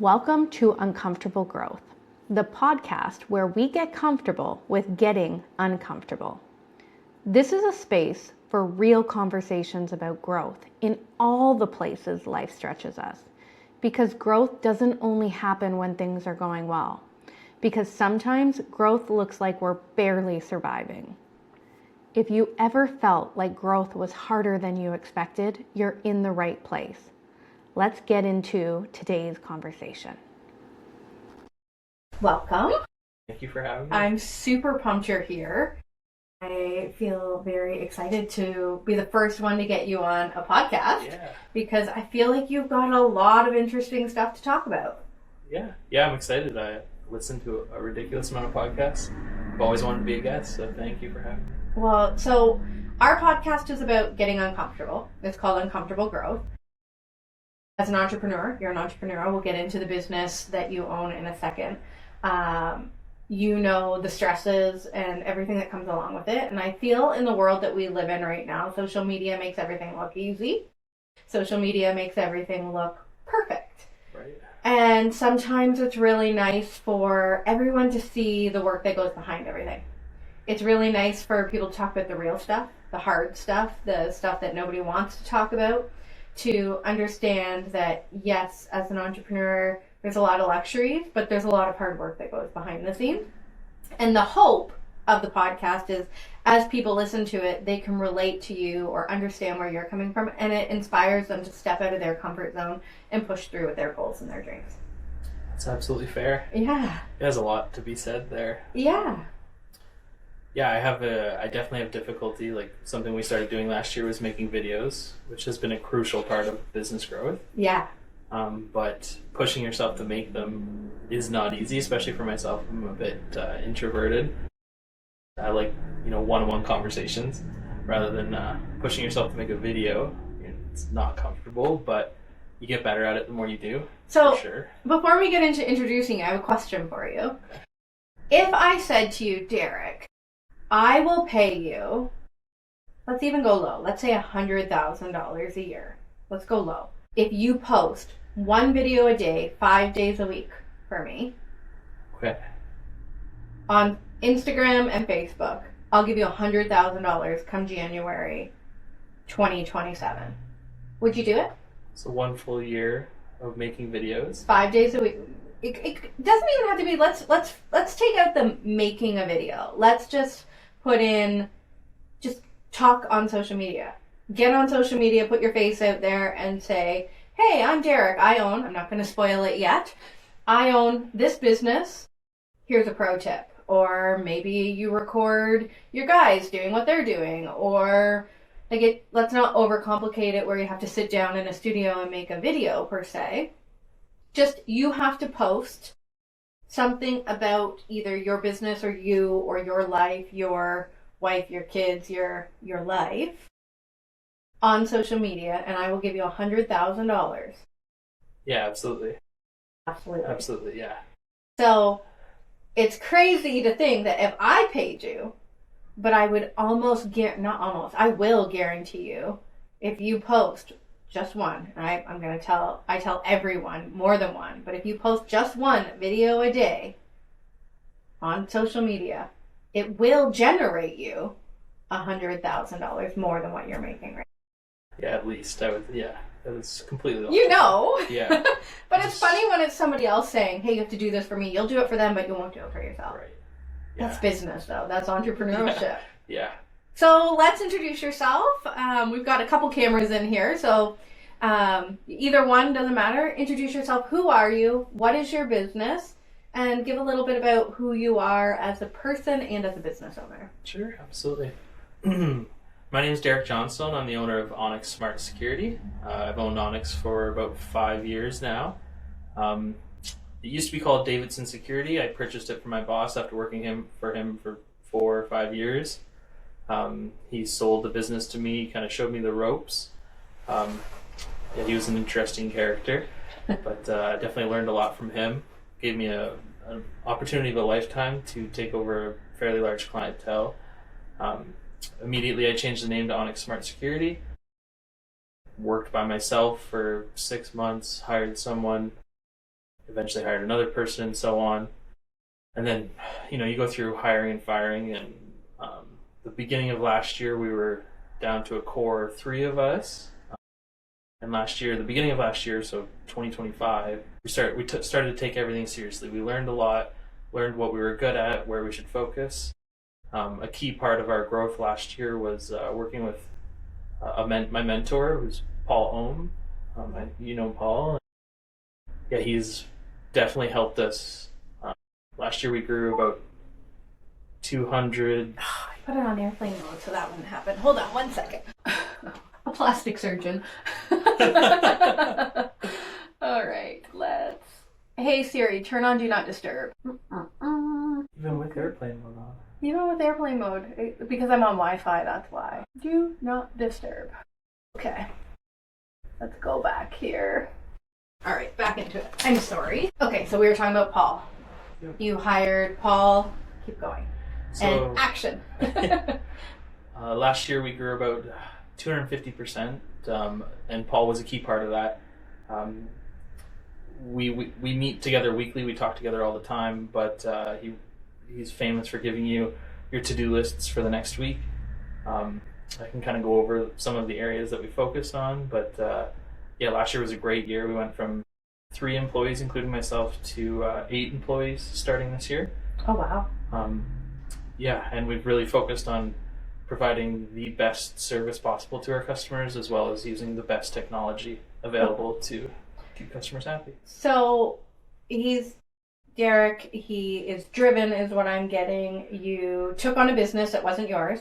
Welcome to Uncomfortable Growth, the podcast where we get comfortable with getting uncomfortable. This is a space for real conversations about growth in all the places life stretches us, because growth doesn't only happen when things are going well, because sometimes growth looks like we're barely surviving. If you ever felt like growth was harder than you expected, you're in the right place. Let's get into today's conversation. Welcome. Thank you for having me. I'm super pumped you're here. I feel very excited to be the first one to get you on a podcast because I feel like you've got a lot of interesting stuff to talk about. Yeah, I'm excited. I listen to a ridiculous amount of podcasts. I've always wanted to be a guest, so thank you for having me. Well, so our podcast is about getting uncomfortable. It's called Uncomfortable Growth. As an entrepreneur, you're an entrepreneur. We'll get into the business that you own in a second. You know the stresses and everything that comes along with it. And I feel in the world that we live in right now, social media makes everything look easy. Social media makes everything look perfect. Right. And sometimes it's really nice for everyone to see the work that goes behind everything. It's really nice for people to talk about the real stuff, the hard stuff, the stuff that nobody wants to talk about, to understand that, yes, as an entrepreneur, there's a lot of luxuries, but there's a lot of hard work that goes behind the scenes. And the hope of the podcast is, as people listen to it, they can relate to you or understand where you're coming from, and it inspires them to step out of their comfort zone and push through with their goals and their dreams. That's absolutely fair. Yeah. There's a lot to be said there. Yeah. Yeah, I definitely have difficulty. Like, something we started doing last year was making videos, which has been a crucial part of business growth. Yeah. But pushing yourself to make them is not easy, especially for myself. I'm a bit introverted. I like, one-on-one conversations rather than pushing yourself to make a video. It's not comfortable, but you get better at it the more you do. So, for sure. Before we get into introducing you, I have a question for you. Okay. If I said to you, Derek, I will pay you, let's even go low, let's say $100,000 a year. Let's go low. If you post one video a day, 5 days a week for me, okay, on Instagram and Facebook, I'll give you $100,000 come January 2027. Would you do it? So 1 full year of making videos. 5 days a week. It doesn't even have to be, let's take out the making a video. Let's just put in, just talk on social media. Get on social media, put your face out there and say, hey, I'm Derek. I'm not going to spoil it yet. I own this business. Here's a pro tip. Or maybe you record your guys doing what they're doing. Or let's not overcomplicate it where you have to sit down in a studio and make a video per se. Just, you have to post something about either your business or you or your life, your wife, your kids, your life on social media, and I will give you $100,000. Yeah, absolutely. Absolutely, yeah. So it's crazy to think that if I paid you, but I would I will guarantee you, if you post just one, I tell everyone more than one, but if you post just one video a day on social media, it will generate you $100,000 more than what you're making right now. Yeah, at least that is completely logical. Yeah. But it's funny when it's somebody else saying, hey, you have to do this for me. You'll do it for them, but you won't do it for yourself. Right. Yeah. That's business, though. That's entrepreneurship. Yeah. So let's introduce yourself. We've got a couple cameras in here, so either one, doesn't matter. Introduce yourself. Who are you? What is your business? And give a little bit about who you are as a person and as a business owner. Sure, absolutely. My name is Derek Johnstone. I'm the owner of Onyx Smart Security. I've owned Onyx for about 5 years now. It used to be called Davidson Security. I purchased it from my boss after working for him for 4 or 5 years. He sold the business to me, kind of showed me the ropes. He was an interesting character, but I definitely learned a lot from him. Gave me an opportunity of a lifetime to take over a fairly large clientele. Immediately I changed the name to Onyx Smart Security. Worked by myself for 6 months, hired someone. eventually hired another person and so on. And then, you go through hiring and firing, and the beginning of last year, we were down to a core 3 of us. And the beginning of last year, so 2025, we started to take everything seriously. We learned a lot, learned what we were good at, where we should focus. A key part of our growth last year was working with my mentor, who's Paul Ohm. You know Paul. Yeah, he's definitely helped us. Last year we grew about 200. I put it on airplane mode so that wouldn't happen. Hold on 1 second. A plastic surgeon. All right, let's. Hey Siri, turn on Do Not Disturb. Even with airplane mode on. Even with airplane mode, because I'm on Wi-Fi, that's why. Do not disturb. Okay, let's go back here. All right, back into it. I'm sorry. Okay, so we were talking about Paul. Yep. You hired Paul. Keep going. So, and action. Last year we grew about 250%, and Paul was a key part of that. We meet together weekly. We talk together all the time, but he's famous for giving you your to-do lists for the next week. I can kind of go over some of the areas that we focused on, but last year was a great year. We went from 3 employees, including myself, to 8 employees starting this year. Oh, wow. And we've really focused on providing the best service possible to our customers, as well as using the best technology available to keep customers happy. So he's Derek, he is driven is what I'm getting. You took on a business that wasn't yours.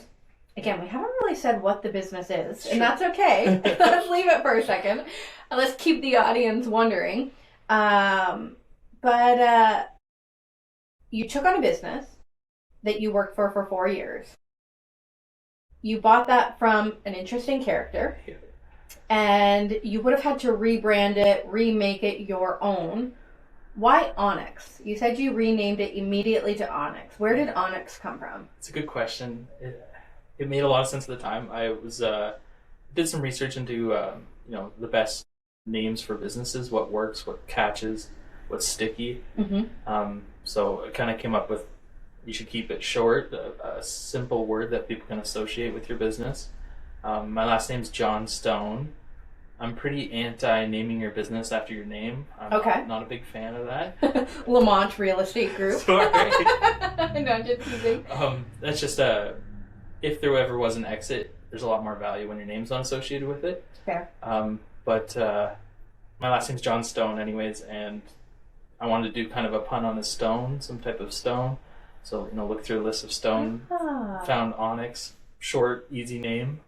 Again, we haven't really said what the business is, and that's okay. Let's leave it for a second. Let's keep the audience wondering. But you took on a business that you worked for 4 years. You bought that from an interesting character, and you would have had to rebrand it, remake it your own. Why Onyx? You said you renamed it immediately to Onyx. Where did Onyx come from? It's a good question. It made a lot of sense at the time. I was did some research into the best names for businesses, what works, what catches, what's sticky. Mm-hmm. So I kind of came up with, you should keep it short, a simple word that people can associate with your business. My last name's Johnstone. I'm pretty anti naming your business after your name. I'm not a big fan of that. Lamont Real Estate Group. Sorry. No, just teasing. That's just if there ever was an exit, there's a lot more value when your name's not associated with it. Fair. But my last name's Johnstone anyways, and I wanted to do kind of a pun on a stone, some type of stone. So, look through a list of stone, found Onyx, short, easy name.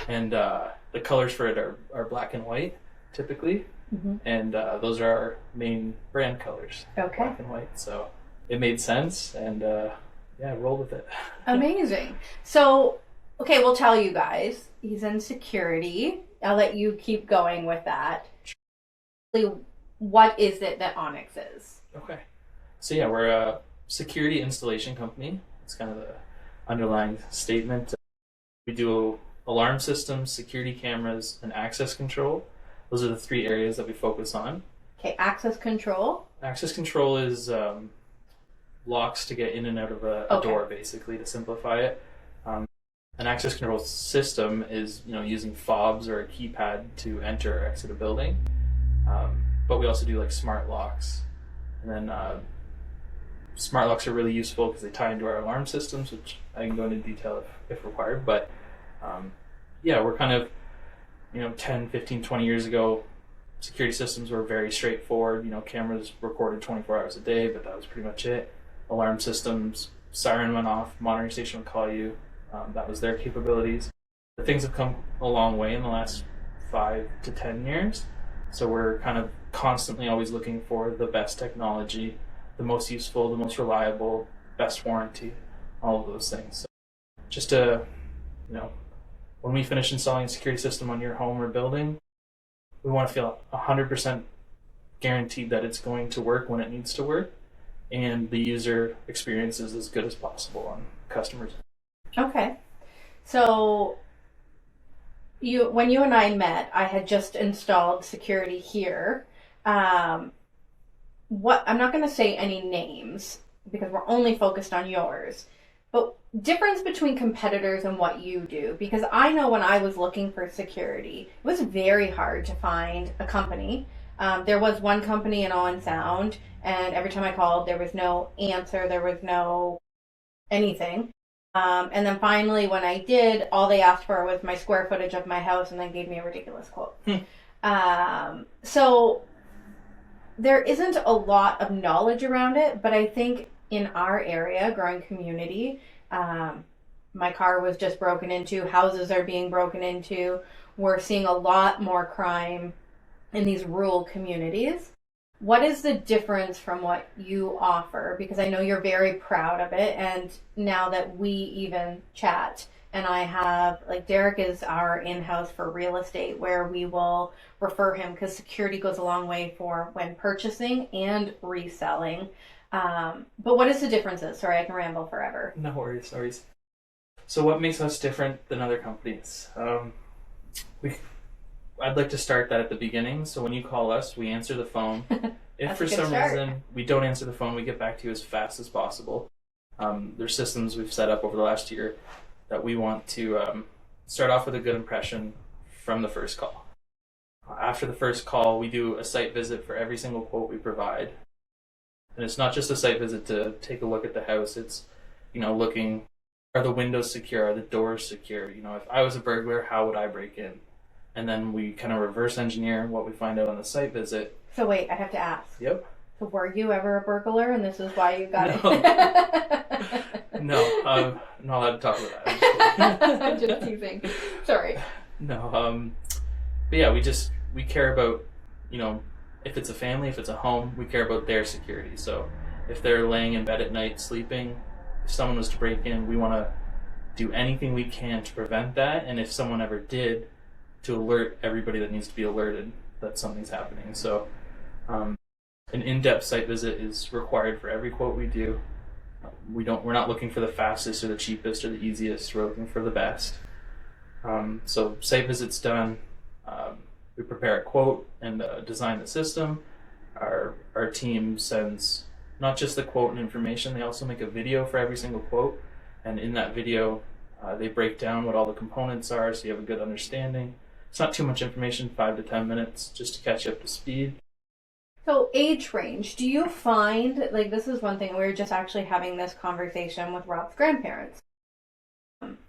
And the colors for it are black and white, typically. Mm-hmm. And those are our main brand colors, black and white. So it made sense, and roll with it. Amazing. So, we'll tell you guys, he's in security. I'll let you keep going with that. What is it that Onyx is? Okay. So, we're a security installation company. It's kind of the underlying statement. We do alarm systems, security cameras, and access control. Those are the 3 areas that we focus on. Okay, access control. Access control is locks to get in and out of a door, basically, to simplify it. An access control system is, using fobs or a keypad to enter or exit a building. But we also do like smart locks. And then smart locks are really useful because they tie into our alarm systems, which I can go into detail if required. But we're kind of, 10, 15, 20 years ago, security systems were very straightforward. Cameras recorded 24 hours a day, but that was pretty much it. Alarm systems, siren went off, monitoring station would call you. That was their capabilities. But things have come a long way in the last 5 to 10 years. So we're kind of constantly always looking for the best technology, the most useful, the most reliable, best warranty, all of those things. So just to, when we finish installing a security system on your home or building, we want to feel 100% guaranteed that it's going to work when it needs to work, and the user experience is as good as possible on customers. Okay. So when you and I met, I had just installed security here. I'm not going to say any names because we're only focused on yours, but difference between competitors and what you do. Because I know when I was looking for security, it was very hard to find a company. There was one company in Owen Sound, and every time I called, there was no answer, there was no anything. And then finally, when I did, all they asked for was my square footage of my house and then gave me a ridiculous quote. So there isn't a lot of knowledge around it, but I think in our area, growing community, my car was just broken into, houses are being broken into. We're seeing a lot more crime in these rural communities. What is the difference from what you offer? Because I know you're very proud of it, and now that we even chat, and I have, like, Derek is our in-house for real estate, where we will refer him because security goes a long way for when purchasing and reselling. But what is the differences? Sorry, I can ramble forever. No worries, no worries. So what makes us different than other companies? I'd like to start that at the beginning. So when you call us, we answer the phone. If for some reason we don't answer the phone, we get back to you as fast as possible. There's systems we've set up over the last year that we want to start off with a good impression from the first call. After the first call, we do a site visit for every single quote we provide. And it's not just a site visit to take a look at the house. It's, looking, are the windows secure? Are the doors secure? If I was a burglar, how would I break in? And then we kind of reverse engineer what we find out on the site visit. So wait, I have to ask. Yep. So were you ever a burglar, and this is why you got it? No, I'm not allowed to talk about that. I'm just teasing. Sorry. No, but yeah, we care about, if it's a family, if it's a home, we care about their security. So if they're laying in bed at night sleeping, if someone was to break in, we want to do anything we can to prevent that. And if someone ever did, to alert everybody that needs to be alerted that something's happening. So an in-depth site visit is required for every quote we do. We're not looking for the fastest or the cheapest or the easiest. We're looking for the best. So site visit's done. We prepare a quote and design the system. Our team sends not just the quote and information, they also make a video for every single quote. And in that video, they break down what all the components are so you have a good understanding. It's not too much information, 5 to 10 minutes, just to catch you up to speed. So age range, do you find, like, this is one thing, we were just actually having this conversation with Rob's grandparents.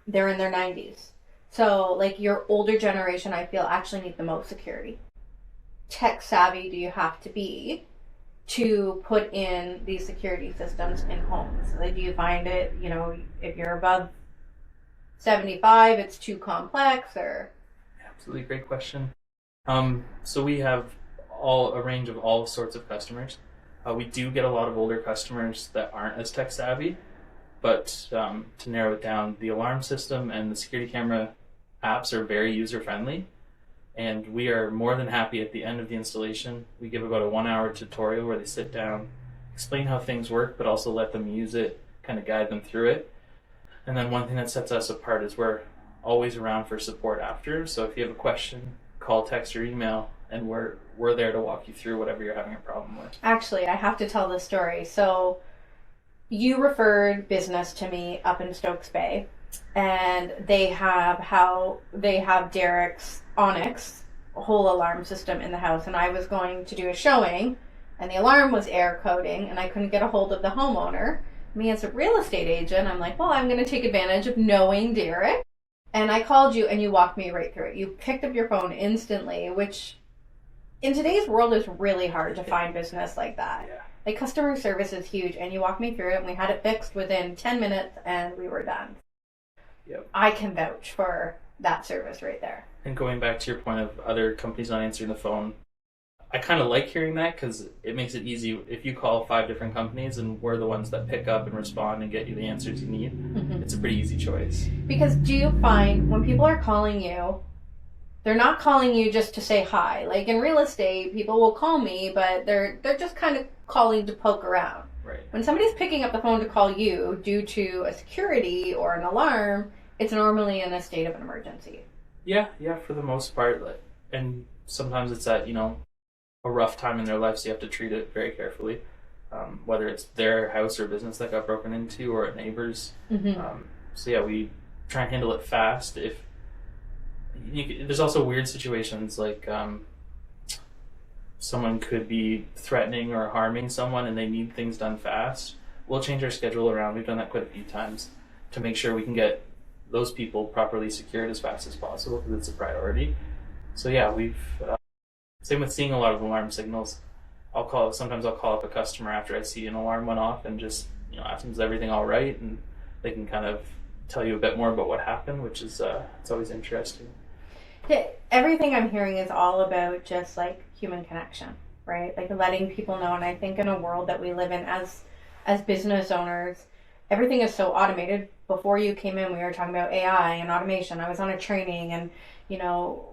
They're in their 90s. So, like, your older generation, I feel, actually need the most security. Tech savvy do you have to be to put in these security systems in homes? Like, do you find it, if you're above 75, it's too complex, or? Absolutely, great question. So we have a range of all sorts of customers. We do get a lot of older customers that aren't as tech savvy, but to narrow it down, the alarm system and the security camera apps are very user friendly, and we are more than happy at the end of the installation. We give about a 1-hour tutorial where they sit down, explain how things work, but also let them use it, kind of guide them through it. And then one thing that sets us apart is we're always around for support after. So if you have a question, call, text, or email, and we're there to walk you through whatever you're having a problem with. Actually, I have to tell this story. So you referred business to me up in Stokes Bay, and they have Derek's Onyx whole alarm system in the house, and I was going to do a showing, and the alarm was air coding, and I couldn't get a hold of the homeowner. Me as a real estate agent, I'm like, well, I'm going to take advantage of knowing Derek. And I called you, and you walked me right through it. You picked up your phone instantly, which in today's world is really hard to find business like that. Yeah. Like, customer service is huge, and you walked me through it, and we had it fixed within 10 minutes, and we were done. Yep. I can vouch for that service right there. And going back to your point of other companies not answering the phone, I kind of like hearing that because it makes it easy. If you call 5 different companies and we're the ones that pick up and respond and get you the answers you need, It's a pretty easy choice. Because do you find when people are calling you, they're not calling you just to say hi? Like in real estate, people will call me, but they're just kind of calling to poke around. Right. When somebody's picking up the phone to call you due to a security or an alarm, it's normally in a state of an emergency. Yeah, for the most part. And sometimes it's that, a rough time in their life, so you have to treat it very carefully. Whether it's their house or business that got broken into or a neighbor's. So yeah, we try and handle it fast. There's also weird situations like someone could be threatening or harming someone and they need things done fast. We'll change our schedule around. We've done that quite a few times to make sure we can get those people properly secured as fast as possible because it's a priority. So yeah, we've same with seeing a lot of alarm signals. Sometimes I'll call up a customer after I see an alarm went off and just ask them, is everything all right, and they can kind of tell you a bit more about what happened, which is it's always interesting. Yeah, everything I'm hearing is all about just like human connection, right? Like letting people know. And I think in a world that we live in as business owners, everything is so automated. Before you came in, we were talking about AI and automation. I was on a training and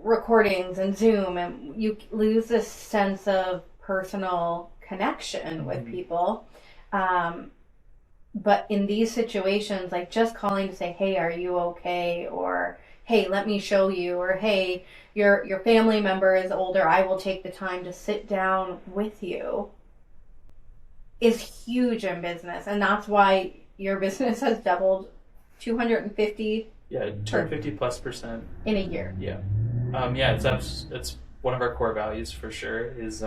recordings and Zoom, and you lose this sense of personal connection with people. But in these situations, like just calling to say, hey, are you okay? Or, hey, let me show you. Or, hey, your family member is older. I will take the time to sit down with you is huge in business. And that's why your business has doubled 250. Yeah, 250+% in a year. Yeah. It's one of our core values for sure is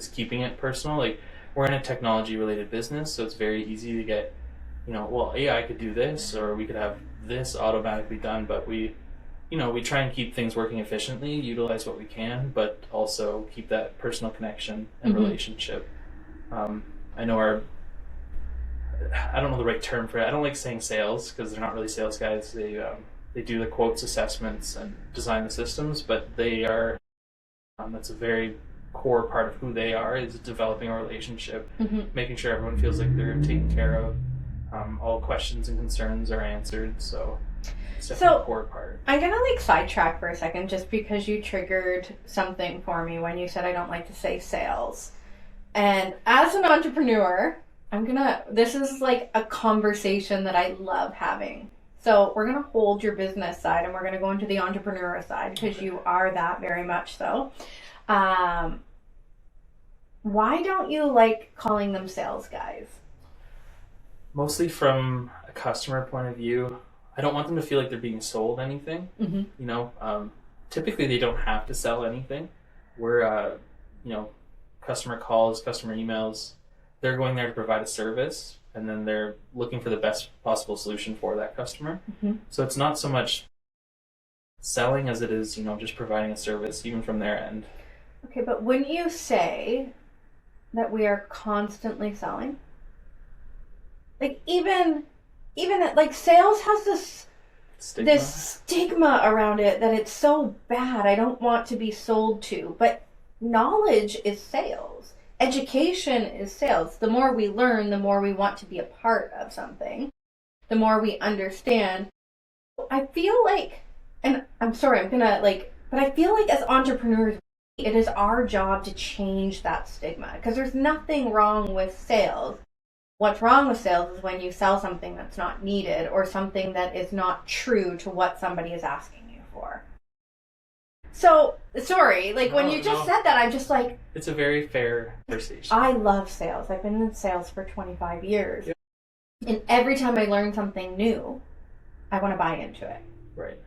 keeping it personal. Like, we're in a technology related business, so it's very easy to get, AI could do this, or we could have this automatically done, but we try and keep things working efficiently, utilize what we can, but also keep that personal connection and relationship. I know I don't know the right term for it. I don't like saying sales because they're not really sales guys. They do the quotes assessments and design the systems, but they are, that's a very core part of who they are, is developing a relationship, making sure everyone feels like they're taken care of, all questions and concerns are answered. So it's definitely a core part. I'm gonna sidetrack for a second just because you triggered something for me when you said I don't like to say sales. And as an entrepreneur, this is like a conversation that I love having. So we're going to hold your business side and we're going to go into the entrepreneurial side because you are that very much so. Why don't you like calling them sales guys? Mostly from a customer point of view. I don't want them to feel like they're being sold anything. Typically they don't have to sell anything. We're, customer calls, customer emails, they're going there to provide a service, and then they're looking for the best possible solution for that customer. So it's not so much selling as it is, just providing a service, even from their end. Okay, but wouldn't you say that we are constantly selling? Like even sales has this stigma around it that it's so bad. I don't want to be sold to, but knowledge is sales. Education is sales. The more we learn, the more we want to be a part of something. The more we understand. I feel like, and I'm sorry, but I feel like as entrepreneurs, it is our job to change that stigma because there's nothing wrong with sales. What's wrong with sales is when you sell something that's not needed or something that is not true to what somebody is asking you for. So, sorry, when you just said that, I'm just like... It's a very fair conversation. I love sales. I've been in sales for 25 years. Yep. And every time I learn something new, I want to buy into it. Right.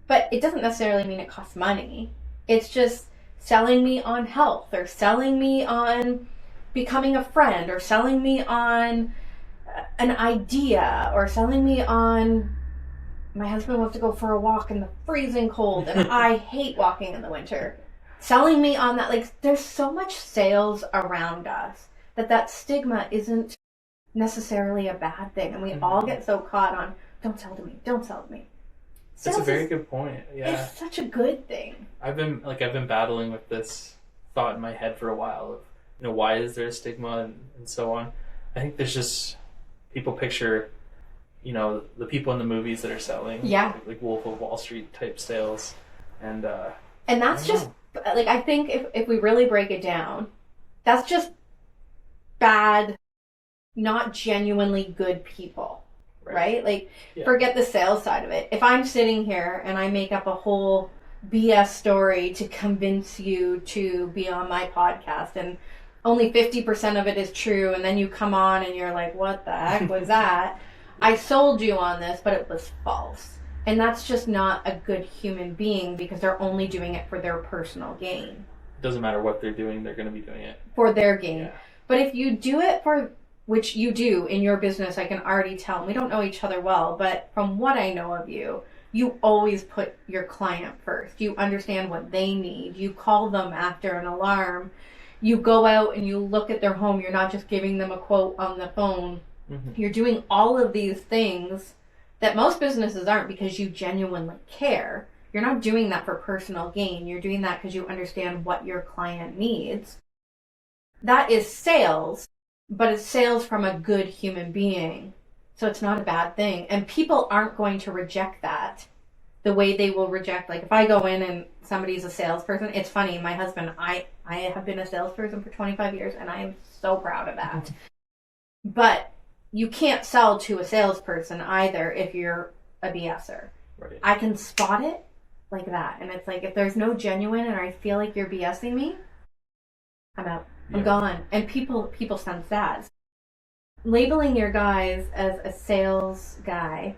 But it doesn't necessarily mean it costs money. It's just selling me on health or selling me on becoming a friend or selling me on an idea or selling me on... My husband wants to go for a walk in the freezing cold, and I hate walking in the winter. Selling me on that, there's so much sales around us that stigma isn't necessarily a bad thing, and we all get so caught on, don't sell to me, don't sell to me. That's a very good point. Yeah, it's such a good thing. I've been battling with this thought in my head for a while of, why is there a stigma and so on. I think there's just people picture, the people in the movies that are selling, like Wolf of Wall Street type sales, and that's just I think if we really break it down, that's just bad, not genuinely good people, right? Forget the sales side of it. If I'm sitting here and I make up a whole BS story to convince you to be on my podcast, and only 50% of it is true, and then you come on and you're like, what the heck was that? I sold you on this, but it was false. And that's just not a good human being, because they're only doing it for their personal gain. It doesn't matter what they're doing, they're going to be doing it for their gain. Yeah. But if you do it for, which you do in your business, I can already tell, and we don't know each other well, but from what I know of you, you always put your client first. You understand what they need. You call them after an alarm. You go out and you look at their home. You're not just giving them a quote on the phone. Mm-hmm. You're doing all of these things that most businesses aren't, because you genuinely care. You're not doing that for personal gain. You're doing that because you understand what your client needs. That is sales, but it's sales from a good human being. So it's not a bad thing. And people aren't going to reject that the way they will reject, like if I go in and somebody's a salesperson. It's funny, my husband, I have been a salesperson for 25 years, and I am so proud of that. But you can't sell to a salesperson either if you're a BSer. Right. I can spot it like that. And it's like, if there's no genuine and I feel like you're BSing me, I'm out. I'm gone. And people sense that. Labeling your guys as a sales guy,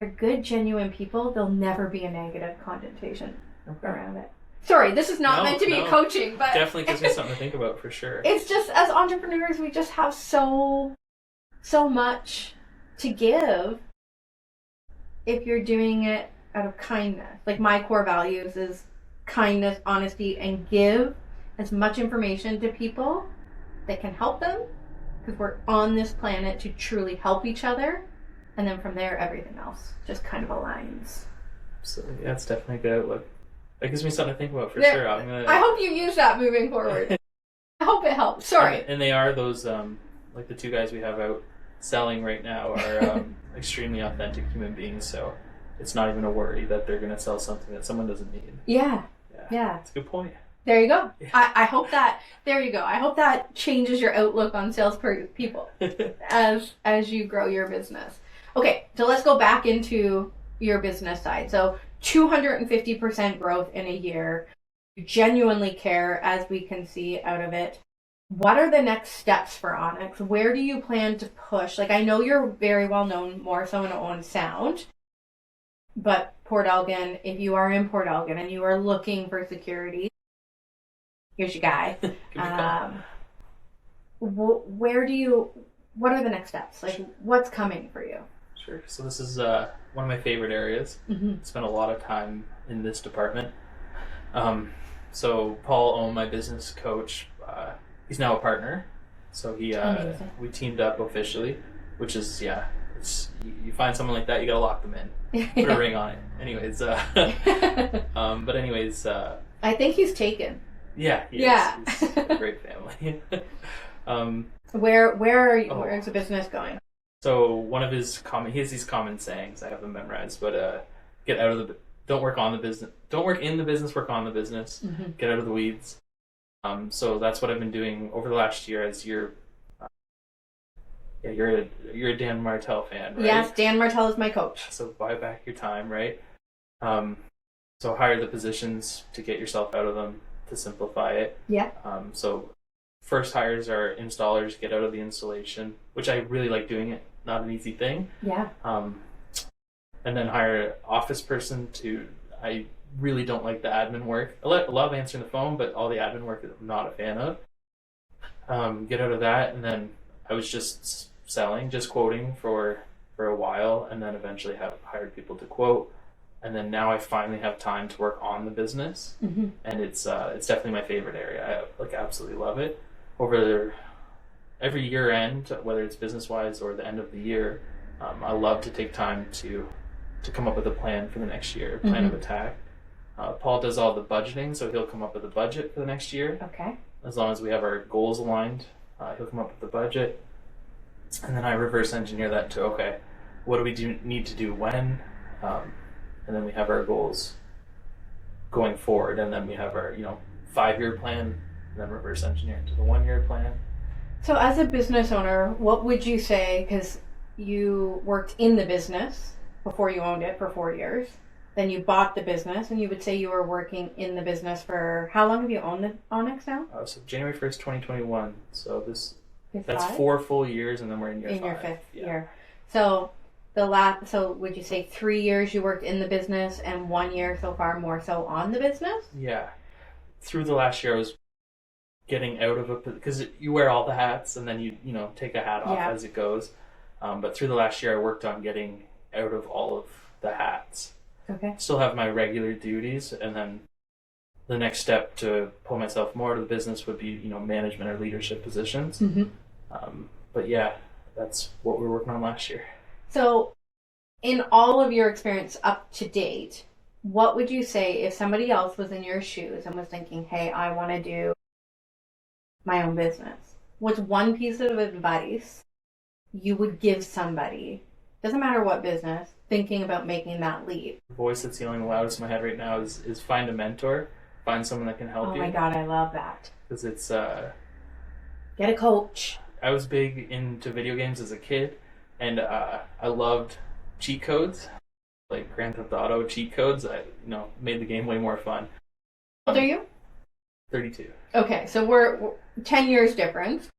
they're good, genuine people. There'll never be a negative connotation around it. Sorry, this is not meant to be coaching, but definitely gives me something to think about for sure. It's just, as entrepreneurs, we just have so much to give if you're doing it out of kindness. Like, my core values is kindness, honesty, and give as much information to people that can help them, because we're on this planet to truly help each other, and then from there everything else just kind of aligns. So yeah, it's definitely a good outlook. That gives me something to think about for sure. I hope you use that moving forward. I hope it helps. Sorry. And they are those like the two guys we have out selling right now are extremely authentic human beings, so it's not even a worry that they're going to sell something that someone doesn't need. Yeah. That's a good point. There you go. Yeah. I hope that, there you go. I hope that changes your outlook on sales people as you grow your business. Okay, so let's go back into your business side. So 250% growth in a year. You genuinely care, as we can see out of it. What are the next steps for Onyx? Where do you plan to push? Like, I know you're very well known more so in Owen Sound, but Port Elgin, if you are in Port Elgin and you are looking for security, here's your guy. What are the next steps? Like, what's coming for you? Sure. So this is one of my favorite areas. Mm-hmm. Spent a lot of time in this department. So Paul Ohm, my business coach, he's now a partner. So we teamed up officially, which is, it's, you find someone like that, you gotta lock them in. Put a ring on it. Anyways, but anyways. I think he's taken. Yeah, he is. He's a great family. Where's the business going? So one of he has these common sayings, I have them memorized, but don't work in the business, work on the business. Mm-hmm. Get out of the weeds. So that's what I've been doing over the last year. As you're a Dan Martell fan, right? Yes, Dan Martell is my coach. So buy back your time, right? So hire the positions to get yourself out of them, to simplify it. Yeah. So first hires are installers, get out of the installation, which I really like doing it. Not an easy thing. Yeah. And then hire an office person I really don't like the admin work. I love answering the phone, but all the admin work I'm not a fan of. Get out of that, and then I was just selling, just quoting for a while, and then eventually have hired people to quote. And then now I finally have time to work on the business, mm-hmm. and it's definitely my favorite area. I absolutely love it. Every year end, whether it's business wise or the end of the year, I love to take time to come up with a plan for the next year, plan mm-hmm. of attack. Paul does all the budgeting, so he'll come up with a budget for the next year. Okay. As long as we have our goals aligned, he'll come up with the budget, and then I reverse engineer that to what do we need to do when. And then we have our goals going forward, and then we have our 5-year plan, and then reverse engineer to the 1-year plan. So as a business owner, what would you say, because you worked in the business before you owned it for 4 years, Then you bought the business, and you would say you were working in the business for how long have you owned the Onyx now? So January 1st, 2021. So that's 5? 4 full years, and then we're in year 5. Your 5th year. So so would you say 3 years you worked in the business and 1 year so far more so on the business? Yeah. Through the last year, I was getting out of because you wear all the hats, and then you take a hat off as it goes. But through the last year, I worked on getting out of all of the hats. Okay. Still have my regular duties, and then the next step to pull myself more to the business would be management or leadership positions. But yeah, that's what we were working on last year. So in all of your experience up to date, what would you say if somebody else was in your shoes and was thinking, hey, I want to do my own business? What's one piece of advice you would give somebody, doesn't matter what business, thinking about making that leap? The voice that's yelling the loudest in my head right now is find a mentor, find someone that can help you. Oh my God, I love that. Because it's... Get a coach. I was big into video games as a kid, and I loved cheat codes, like Grand Theft Auto cheat codes. I made the game way more fun. How old are you? 32. Okay, so we're 10 years difference.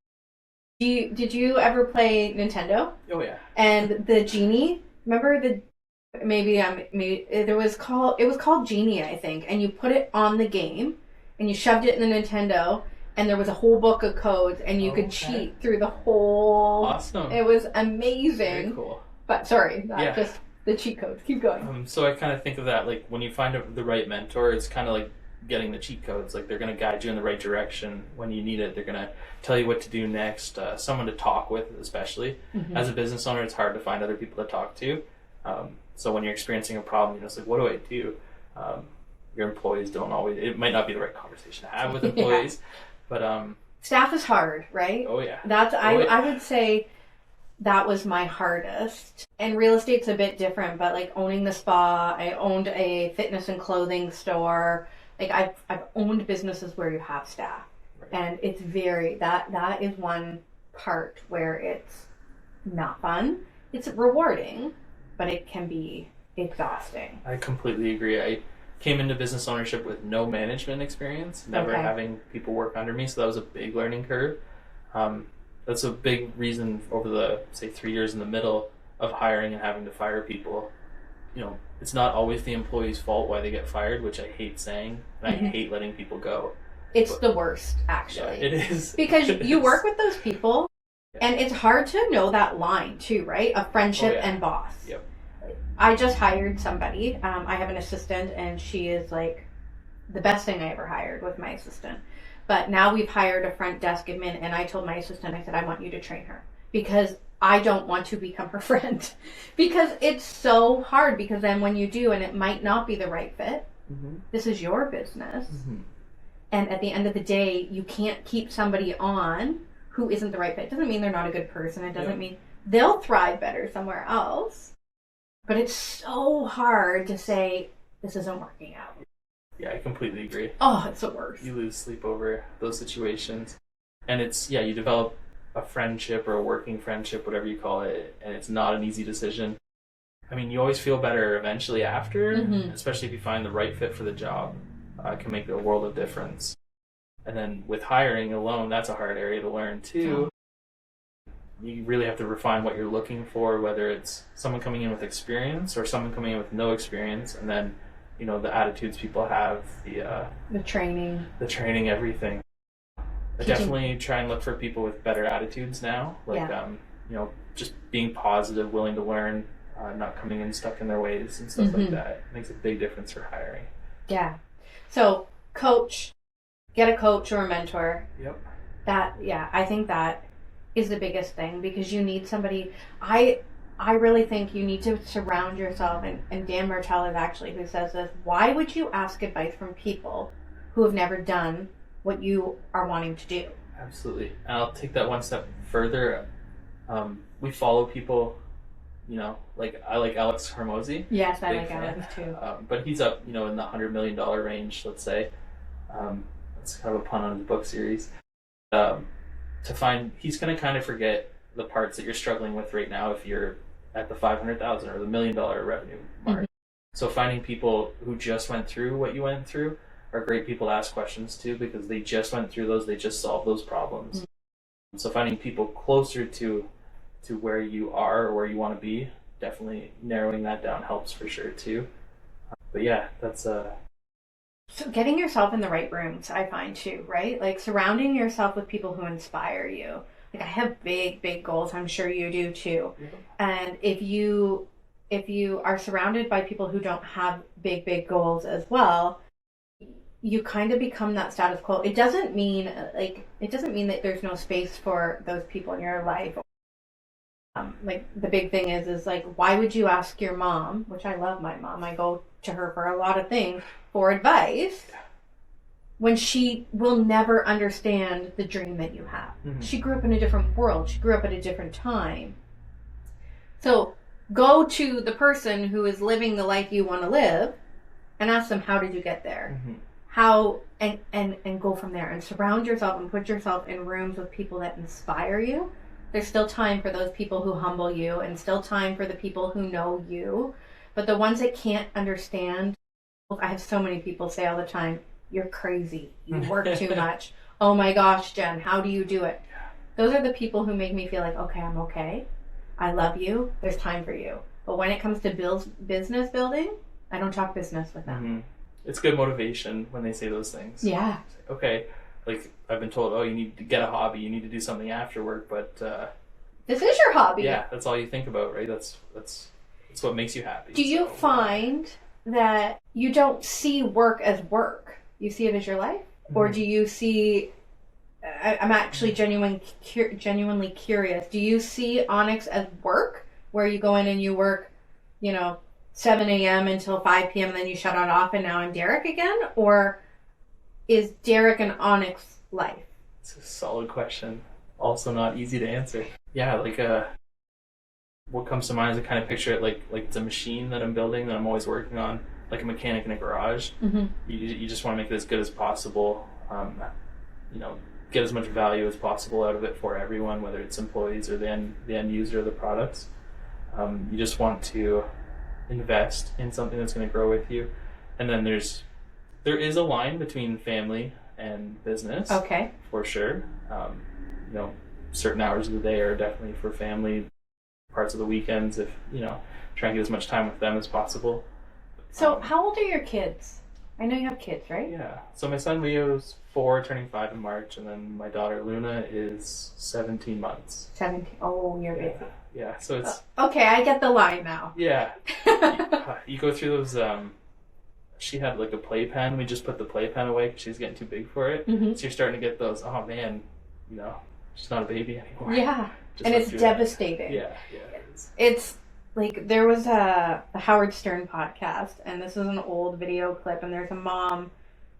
Did you ever play Nintendo? Oh yeah. And the Genie, remember it was called Genie, I think, and you put it on the game and you shoved it in the Nintendo, and there was a whole book of codes, and you could cheat through the whole. Awesome. It was amazing. Very cool. But sorry, just the cheat codes. Keep going. So I kind of think of that like when you find the right mentor, it's kind of like getting the cheat codes. Like they're going to guide you in the right direction when you need it. They're going to tell you what to do next. Someone to talk with, especially as a business owner, it's hard to find other people to talk to. So when you're experiencing a problem, it's like, what do I do? Your employees don't always. It might not be the right conversation to have with employees, but staff is hard, right? Oh yeah. I would say that was my hardest. And real estate's a bit different, but like owning the spa, I owned a fitness and clothing store. Like I've owned businesses where you have staff, and it's that is one part where it's not fun. It's rewarding, but it can be exhausting. I completely agree. I came into business ownership with no management experience, never having people work under me, so that was a big learning curve. That's a big reason over the, say, 3 years in the middle of hiring and having to fire people. It's not always the employee's fault why they get fired, which I hate saying, and I hate letting people go. It's the worst, actually. Yeah, it is. Because you work with those people, and it's hard to know that line, too, right? Of friendship and boss. Yep. I just hired somebody. I have an assistant, and she is like the best thing I ever hired with my assistant. But now we've hired a front desk admin, and I told my assistant, I said, I want you to train her because I don't want to become her friend. Because it's so hard, because then when you do, and it might not be the right fit, this is your business. And at the end of the day, you can't keep somebody on who isn't the right fit. It doesn't mean they're not a good person. It doesn't mean they'll thrive better somewhere else. But it's so hard to say, this isn't working out. Yeah, I completely agree. Oh, it's the worst. You lose sleep over those situations. And it's, you develop a friendship or a working friendship, whatever you call it, and it's not an easy decision. I mean, you always feel better eventually after, especially if you find the right fit for the job. It can make a world of difference. And then with hiring alone, that's a hard area to learn too. You really have to refine what you're looking for, whether it's someone coming in with experience or someone coming in with no experience, and then the attitudes people have, the training, everything. I definitely try and look for people with better attitudes now, like just being positive, willing to learn, not coming in stuck in their ways and stuff like that. It makes a big difference for hiring. Yeah. So get a coach or a mentor. Yep. I think that is the biggest thing, because you need somebody. I really think you need to surround yourself, and Dan Martell is actually who says this, why would you ask advice from people who have never done what you are wanting to do? Absolutely. And I'll take that one step further. We follow people, like I like Alex Hormozy. Yes, I like Alex too. But he's up, in the $100 million range, let's say. That's kind of a pun on his book series. He's going to kind of forget the parts that you're struggling with right now if you're at the $500,000 or the $1 million revenue mark. So finding people who just went through what you went through are great people to ask questions to, because they just went through those, they just solved those problems. Mm-hmm. So finding people closer to where you are or where you want to be, definitely narrowing that down helps for sure too. But yeah, that's So getting yourself in the right rooms, I find too, right? Like surrounding yourself with people who inspire you. Like I have big goals. I'm sure you do too. Yeah. And if you are surrounded by people who don't have big goals as well, you kind of become that status quo. It doesn't mean that there's no space for those people in your life. Like the big thing is like, why would you ask your mom, which I love my mom, I go to her for a lot of things, for advice, when she will never understand the dream that you have. Mm-hmm. She grew up in a different world. She grew up at a different time. So go to the person who is living the life you want to live and ask them, how did you get there? Mm-hmm. How, and go from there and surround yourself and put yourself in rooms with people that inspire you. There's still time for those people who humble you, and still time for the people who know you. But the ones that can't understand, I have so many people say all the time, you're crazy. You work too much. Oh my gosh, Jen, how do you do it? Those are the people who make me feel like, okay, I'm okay. I love you. There's time for you. But when it comes to business building, I don't talk business with them. Mm-hmm. It's good motivation when they say those things. Yeah. Okay. Like I've been told, oh, you need to get a hobby. You need to do something after work. But this is your hobby. Yeah, that's all you think about, right? That's what makes you happy. Do you find that you don't see work as work? You see it as your life? Mm-hmm. Or do you see... I'm actually genuinely curious. Do you see Onyx as work, where you go in and you work, 7 a.m. until 5 p.m. and then you shut it off and now I'm Derek again? Or is Derek and Onyx life? It's a solid question. Also not easy to answer. Yeah, like what comes to mind is I kind of picture it like it's a machine that I'm building that I'm always working on, like a mechanic in a garage. Mm-hmm. You just want to make it as good as possible. Get as much value as possible out of it for everyone, whether it's employees or the end user of the products. You just want to invest in something that's going to grow with you. And then there is a line between family and business. Okay. For sure. Certain hours of the day are definitely for family. Parts of the weekends, if try and get as much time with them as possible. So how old are your kids? I know you have kids, right? Yeah. So my son Leo's 4, turning 5 in March, and then my daughter Luna is 17 months. 17. Oh, you're busy. Yeah. So it's okay. I get the line now. Yeah. You go through those. She had like a playpen. We just put the playpen away because she's getting too big for it. Mm-hmm. So you're starting to get those. Oh man, she's not a baby anymore. Yeah. And it's devastating. Yeah. It's like there was the Howard Stern podcast, and this is an old video clip, and there's a mom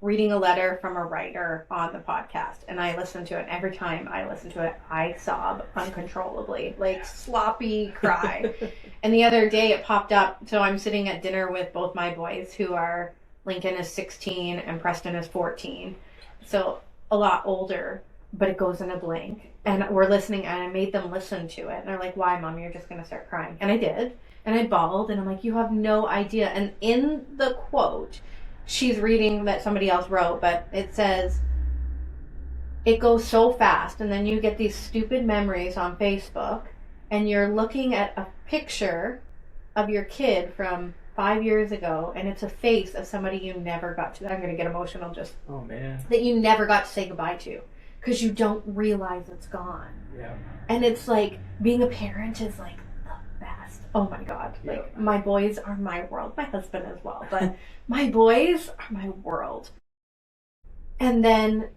reading a letter from a writer on the podcast, and I listen to it, and every time I listen to it, I sob uncontrollably, like sloppy cry. And the other day it popped up, so I'm sitting at dinner with both my boys, who are, Lincoln is 16 and Preston is 14, so a lot older, but it goes in a blink. And we're listening, and I made them listen to it. And they're like, why, Mom? You're just going to start crying. And I did. And I bawled. And I'm like, you have no idea. And in the quote, she's reading that somebody else wrote, but it says, it goes so fast. And then you get these stupid memories on Facebook. And you're looking at a picture of your kid from 5 years ago. And it's a face of somebody you never got to. I'm going to get emotional just. Oh, man. That you never got to say goodbye to. Because you don't realize it's gone. Yeah. And it's like, being a parent is like the best. Oh my God. Like, my boys are my world. My husband as well. But my boys are my world. And then,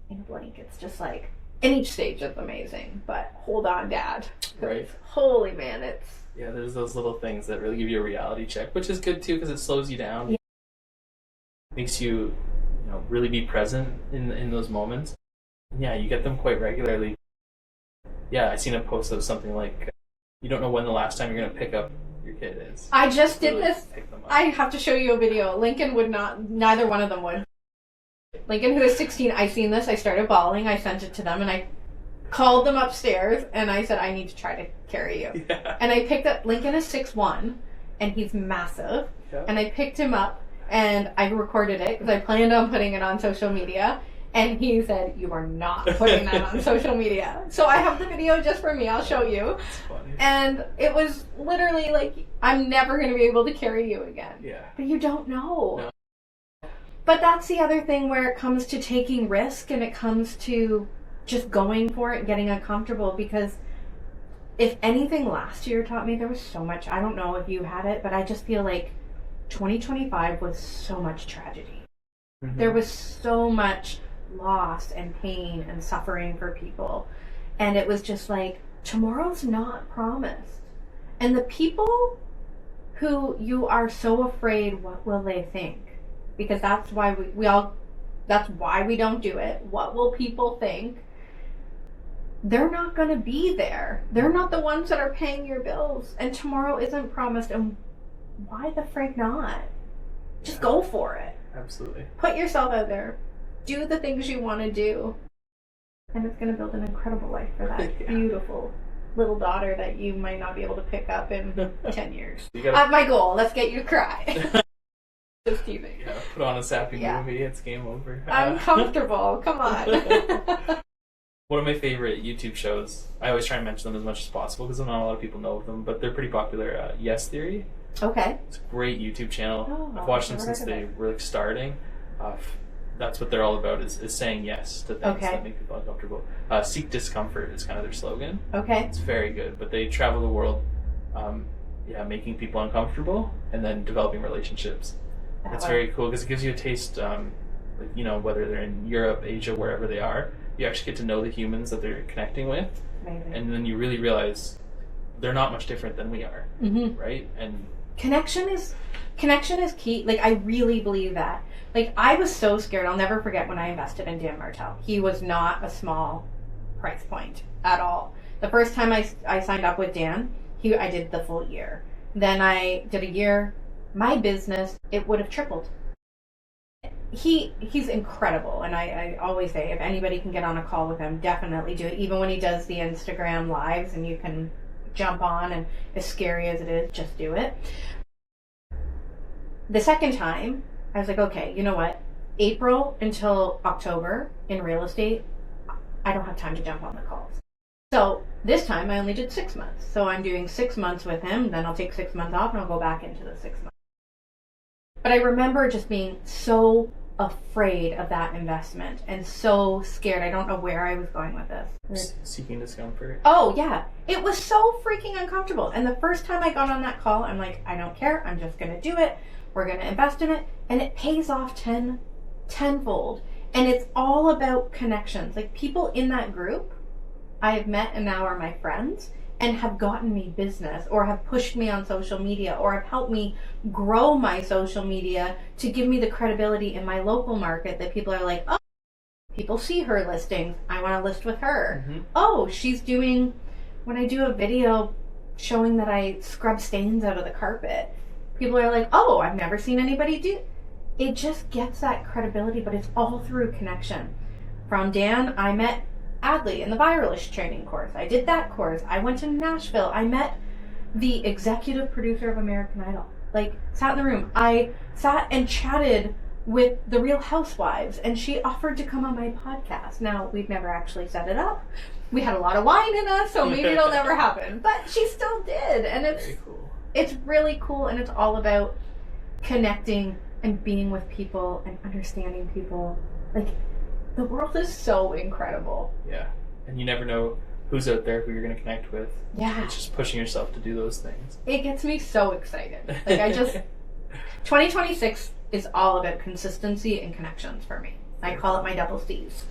in a blink, it's just like, and each stage is amazing. But hold on, Dad. Right. Holy man, it's... Yeah, there's those little things that really give you a reality check, which is good too, because it slows you down. Yeah. Makes you, really be present in those moments. Yeah, you get them quite regularly. Yeah, I seen a post of something like, you don't know when the last time you're going to pick up your kid is. I just did this. I have to show you a video. Lincoln would not, neither one of them would. Lincoln, who is 16, I seen this. I started bawling. I sent it to them, and I called them upstairs, and I said, I need to try to carry you. Yeah. And I picked up, Lincoln is 6'1", and he's massive. Yeah. And I picked him up and I recorded it because I planned on putting it on social media. And he said, "You are not putting that on social media." So I have the video just for me. I'll show you. That's funny. And it was literally like, I'm never going to be able to carry you again. Yeah. But you don't know. No. But that's the other thing where it comes to taking risk and it comes to just going for it and getting uncomfortable. Because if anything last year taught me, there was so much, I don't know if you had it, but I just feel like 2025 was so much tragedy. Mm-hmm. There was so much loss and pain and suffering for people. And it was just like, tomorrow's not promised. And the people who you are so afraid, what will they think? Because that's why that's why we don't do it. What will people think? They're not going to be there. They're not the ones that are paying your bills. And tomorrow isn't promised. And why the frig not? Just go for it. Absolutely. Put yourself out there. Do the things you want to do. And it's going to build an incredible life for that beautiful little daughter that you might not be able to pick up in 10 years. My goal, let's get you to cry. Just teasing. Yeah, put on a sappy movie, it's game over. I'm comfortable, come on. One of my favorite YouTube shows, I always try and mention them as much as possible because not a lot of people know of them, but they're pretty popular. Yes Theory. Okay. It's a great YouTube channel. Oh, I've watched them since they were like starting. That's what they're all about, is saying yes to things that make people uncomfortable. Seek discomfort is kind of their slogan. Okay. It's very good, but they travel the world making people uncomfortable and then developing relationships. It's very cool because it gives you a taste, whether they're in Europe, Asia, wherever they are, you actually get to know the humans that they're connecting with. Amazing. And then you really realize they're not much different than we are, right? And connection is key. Like, I really believe that. Like, I was so scared. I'll never forget when I invested in Dan Martell. He was not a small price point at all. The first time I signed up with Dan, I did the full year. Then I did a year. My business, it would have tripled. He's incredible. And I always say, if anybody can get on a call with him, definitely do it. Even when he does the Instagram lives and you can jump on, and as scary as it is, just do it. The second time, I was like, okay, you know what? April until October in real estate, I don't have time to jump on the calls. So this time I only did 6 months. So I'm doing 6 months with him, then I'll take 6 months off and I'll go back into the 6 months. But I remember just being so afraid of that investment and so scared. I don't know where I was going with this. Seeking discomfort. Oh, yeah. It was so freaking uncomfortable. And the first time I got on that call, I'm like, I don't care. I'm just going to do it. We're going to invest in it. And it pays off tenfold. And it's all about connections. Like, people in that group I have met and now are my friends and have gotten me business or have pushed me on social media or have helped me grow my social media to give me the credibility in my local market that people are like, oh, people see her listings. I want to list with her. Mm-hmm. Oh, she's doing, when I do a video showing that I scrub stains out of the carpet, people are like, oh, I've never seen anybody do. It just gets that credibility, but it's all through connection. From Dan, I met Adley in the Viralist training course. I did that course. I went to Nashville. I met the executive producer of American Idol. Like, sat in the room. I sat and chatted with the Real Housewives, and she offered to come on my podcast. Now, we've never actually set it up. We had a lot of wine in us, so maybe it'll never happen. But she still did, and very cool. It's really cool, and it's all about connecting and being with people and understanding people. Like, the world is so incredible. Yeah. And you never know who's out there who you're going to connect with. Yeah. It's just pushing yourself to do those things. It gets me so excited. Like, 2026 is all about consistency and connections for me. I call it my double C's.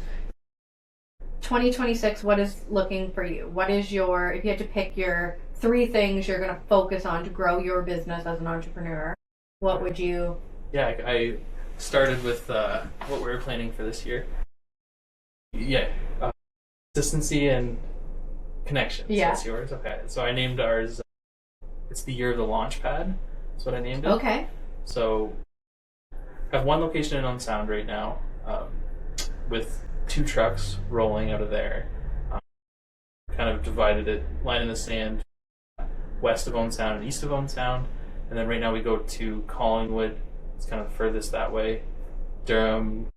2026, what is looking for you? What is if you had to pick your 3 things you're going to focus on to grow your business as an entrepreneur, what would you? Yeah, I started with what we were planning for this year. Yeah, consistency and connections. Yeah. That's yours? Okay. So I named ours, it's the year of the launch pad. That's what I named it. Okay. So I have one location in Unsound right now, with 2 trucks rolling out of there. Kind of divided it, line in the sand, west of Owen Sound and east of Owen Sound. And then right now we go to Collingwood. It's kind of furthest that way. Durham,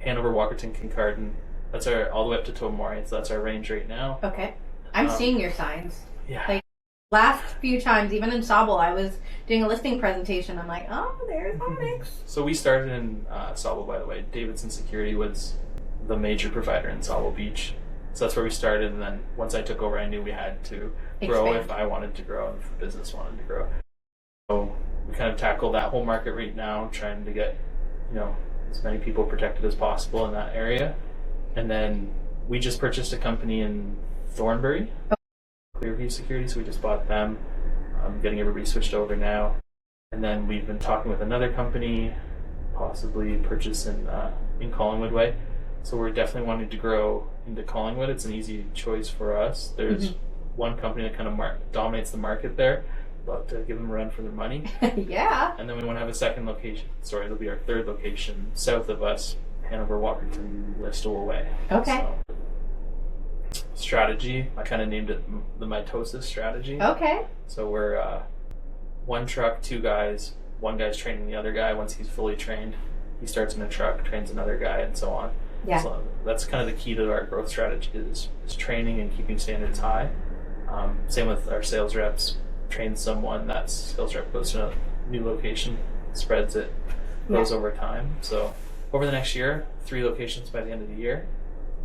Hanover, Walkerton, Kincardine. That's our all the way up to Tobermory. So that's our range right now. Okay. I'm seeing your signs. Yeah. Like last few times, even in Sauble, I was doing a listing presentation. I'm like, oh, there's Onyx. So we started in Sauble, by the way. Davidson Security was the major provider in Sauble Beach. So that's where we started. And then once I took over, I knew we had to grow if I wanted to grow and if the business wanted to grow. So we kind of tackle that whole market right now, trying to get, as many people protected as possible in that area. And then we just purchased a company in Thornbury, Clearview Security, so we just bought them. Getting everybody switched over now. And then we've been talking with another company, possibly purchase in Collingwood way. So we're definitely wanting to grow into Collingwood. It's an easy choice for us. There's one company that kind of dominates the market there. Love to give them a run for their money. Yeah. And then we want to have a second location. Sorry, it'll be our third location south of us, Hanover, Walkerton, Listowel way. Okay. So, strategy, I kind of named it the mitosis strategy. Okay. So we're one truck, two guys. One guy's training the other guy. Once he's fully trained, he starts in a truck, trains another guy, and so on. Yeah. So that's kind of the key to our growth strategy is training and keeping standards high. Same with our sales reps. Train someone, that sales rep goes to a new location, spreads it, grows over time. So over the next year, 3 locations by the end of the year.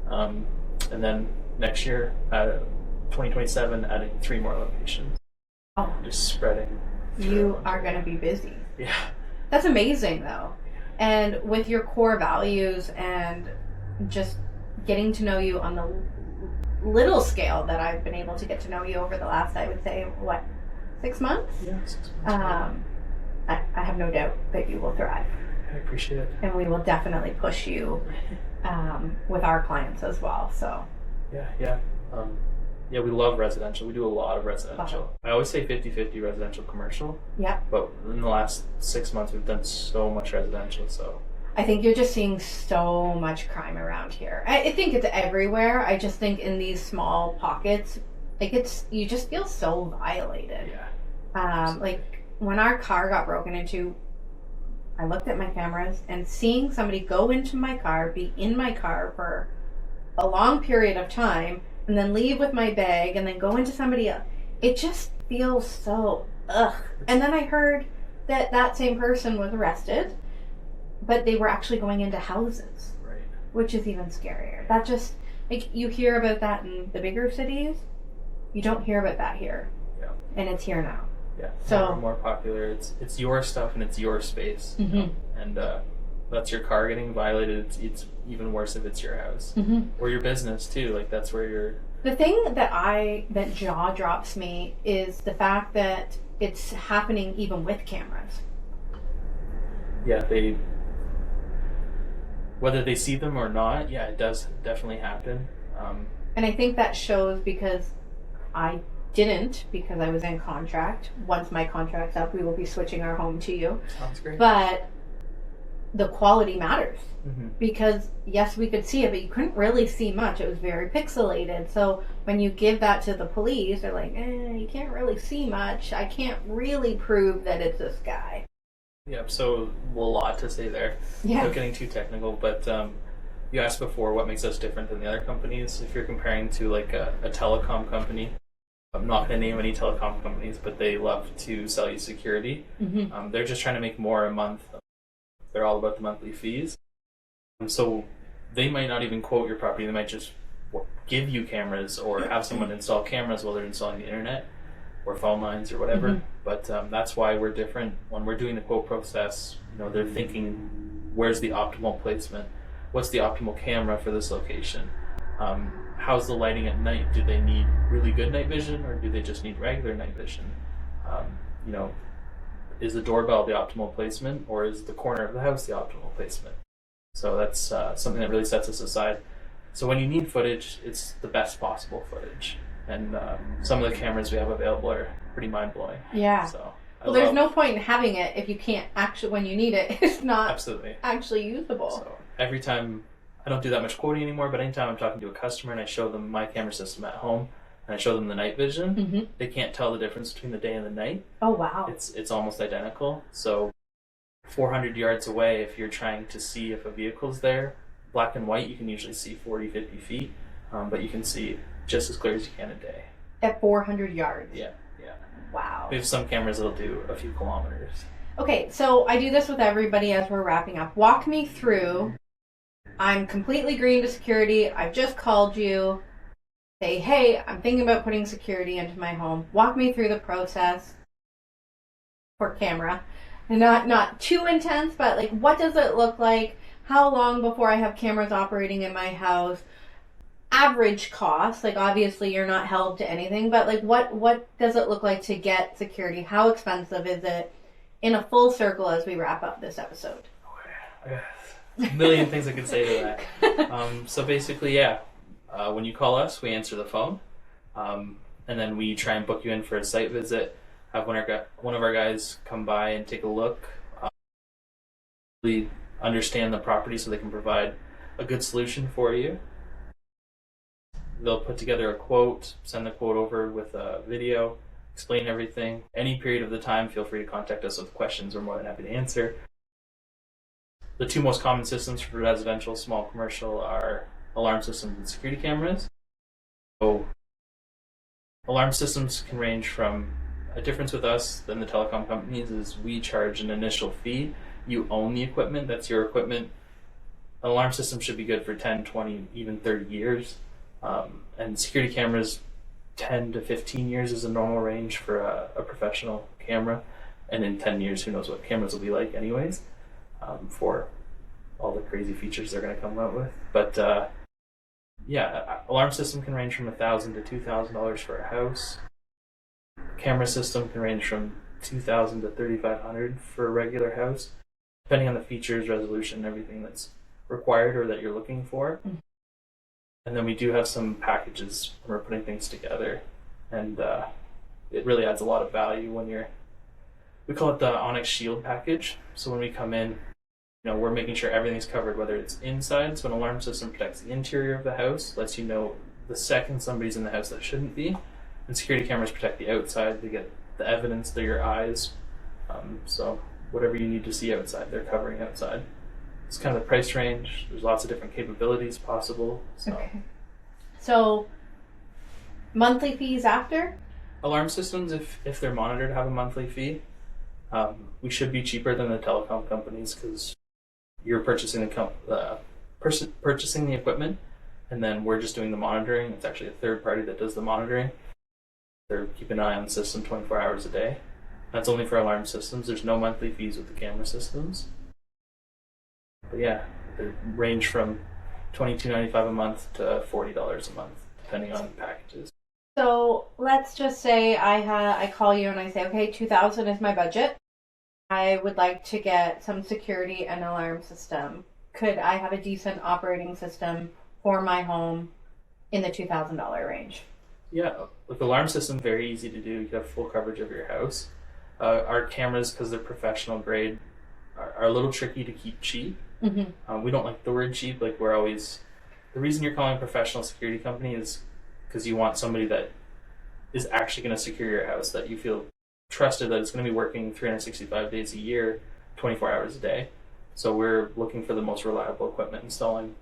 And then next year, 2027, adding 3 more locations. Oh. Just spreading. You are going to be busy. Yeah. That's amazing, though. And with your core values and just getting to know you on the little scale that I've been able to get to know you over the last, I would say, 6 months? Yeah, 6 months. I have no doubt that you will thrive. I appreciate it. And we will definitely push you with our clients as well. So. Yeah. Yeah, we love residential. We do a lot of residential. I always say 50-50 residential commercial. Yeah. But in the last 6 months, we've done so much residential. So I think you're just seeing so much crime around here. I think it's everywhere. I just think in these small pockets, you just feel so violated. Yeah. Like when our car got broken into, I looked at my cameras and seeing somebody go into my car, be in my car for a long period of time, and then leave with my bag and then go into somebody else. It just feels so ugh. And then I heard that same person was arrested, but they were actually going into houses. Right. Which is even scarier. That just, you hear about that in the bigger cities. You don't hear about that here. Yeah. And it's here now. Yeah. So more popular. It's your stuff and it's your space. Mm-hmm. And that's your car getting violated. It's even worse if it's your house or your business too. Like that's where you're. The thing that jaw drops me is the fact that it's happening even with cameras. Yeah, whether they see them or not, yeah, it does definitely happen. And I think that shows because I didn't, because I was in contract. Once my contract's up, we will be switching our home to you. Sounds great. But the quality matters because yes, we could see it, but you couldn't really see much. It was very pixelated. So when you give that to the police, they're like, you can't really see much. I can't really prove that it's this guy. Yeah, so a lot to say there. Yeah. Without getting too technical, but you asked before what makes us different than the other companies. If you're comparing to like a telecom company, I'm not going to name any telecom companies, but they love to sell you security. They're just trying to make more a month. They're all about the monthly fees. So they might not even quote your property. They might just give you cameras or have someone install cameras while they're installing the internet or phone lines or whatever. But that's why we're different. When we're doing the quote process, they're thinking, where's the optimal placement? What's the optimal camera for this location? How's the lighting at night? Do they need really good night vision or do they just need regular night vision? Is the doorbell the optimal placement or is the corner of the house the optimal placement? So that's something that really sets us aside. So when you need footage, it's the best possible footage. And some of the cameras we have available are pretty mind-blowing. Yeah. So there's no point in having it if you can't actually, when you need it, it's not absolutely actually usable. So every time, I don't do that much quoting anymore, but anytime I'm talking to a customer and I show them my camera system at home, and I show them the night vision, Mm-hmm. they can't tell the difference between the day and the night. Oh, wow. It's almost identical. So 400 yards away, if you're trying to see if a vehicle's there, black and white, you can usually see 40, 50 feet, but you can see just as clear as you can a day. At 400 yards? Yeah. Wow. We have some cameras that'll do a few kilometers. Okay, so I do this with everybody as we're wrapping up. Walk me through. I'm completely green to security. I've just called you. Say, hey, I'm thinking about putting security into my home. Walk me through the process for camera. And not too intense, but like, what does it look like? How long before I have cameras operating in my house? Average cost, like obviously you're not held to anything, but like what does it look like to get security? How expensive is it? In a full circle as we wrap up this episode. A million things I could say to that. So basically, when you call us, we answer the phone, and then we try and book you in for a site visit. Have one of our guys come by and take a look. We understand the property so they can provide a good solution for you. They'll put together a quote, send the quote over with a video, explain everything. Any period of the time, feel free to contact us with questions. We're more than happy to answer. The two most common systems for residential, small commercial are alarm systems and security cameras. So alarm systems can range from, a difference with us than the telecom companies is we charge an initial fee. You own the equipment, that's your equipment. An alarm system should be good for 10, 20, even 30 years. And security cameras, 10 to 15 years is a normal range for a professional camera. And in 10 years, who knows what cameras will be like anyways, for all the crazy features they're going to come out with. But alarm system can range from $1,000 to $2,000 for a house. Camera system can range from $2,000 to $3,500 for a regular house, depending on the features, resolution, everything that's required or that you're looking for. And then we do have some packages when we're putting things together, and it really adds a lot of value when we call it the Onyx Shield package. So when we come in, we're making sure everything's covered, whether it's inside, so an alarm system protects the interior of the house, lets you know the second somebody's in the house that shouldn't be, and security cameras protect the outside to get the evidence through your eyes. So whatever you need to see outside, they're covering outside. It's kind of the price range. There's lots of different capabilities possible. So. Okay. So monthly fees after? Alarm systems, if they're monitored, have a monthly fee. We should be cheaper than the telecom companies because you're purchasing purchasing the equipment, and then we're just doing the monitoring. It's actually a third party that does the monitoring. They're keeping an eye on the system 24 hours a day. That's only for alarm systems. There's no monthly fees with the camera systems. But yeah, they range from $22.95 a month to $40 a month, depending on packages. So let's just say I call you and I say, okay, $2,000 is my budget. I would like to get some security and alarm system. Could I have a decent operating system for my home in the $2,000 range? Yeah, with the alarm system, very easy to do. You have full coverage of your house. Our cameras, because they're professional grade, are a little tricky to keep cheap. Mm-hmm. We don't like the word cheap. Like the reason you're calling a professional security company is because you want somebody that is actually going to secure your house, that you feel trusted, that it's going to be working 365 days a year, 24 hours a day. So we're looking for the most reliable equipment, installing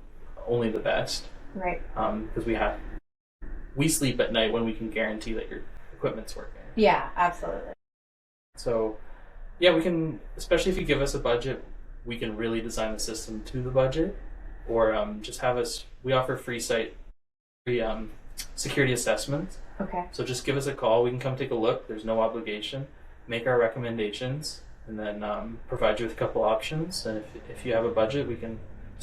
only the best. Right. Because we sleep at night when we can guarantee that your equipment's working. Yeah, absolutely. So, yeah, we can, especially if you give us a budget, we can really design the system to the budget, or just have us. We offer free security assessments. Okay. So just give us a call. We can come take a look. There's no obligation. Make our recommendations, and then provide you with a couple options. And if you have a budget, we can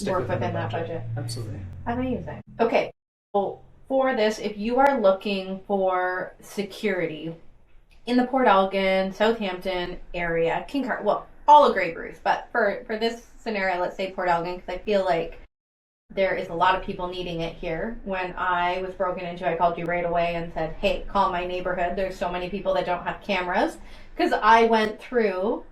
work within that budget. Absolutely. Amazing. Okay. So for this, if you are looking for security in the Port Elgin, Southampton area, all of Grey Bruce, but for this scenario, let's say Port Elgin, because I feel like there is a lot of people needing it here. When I was broken into, I called you right away and said, hey, call my neighborhood. There's so many people that don't have cameras. Because I went through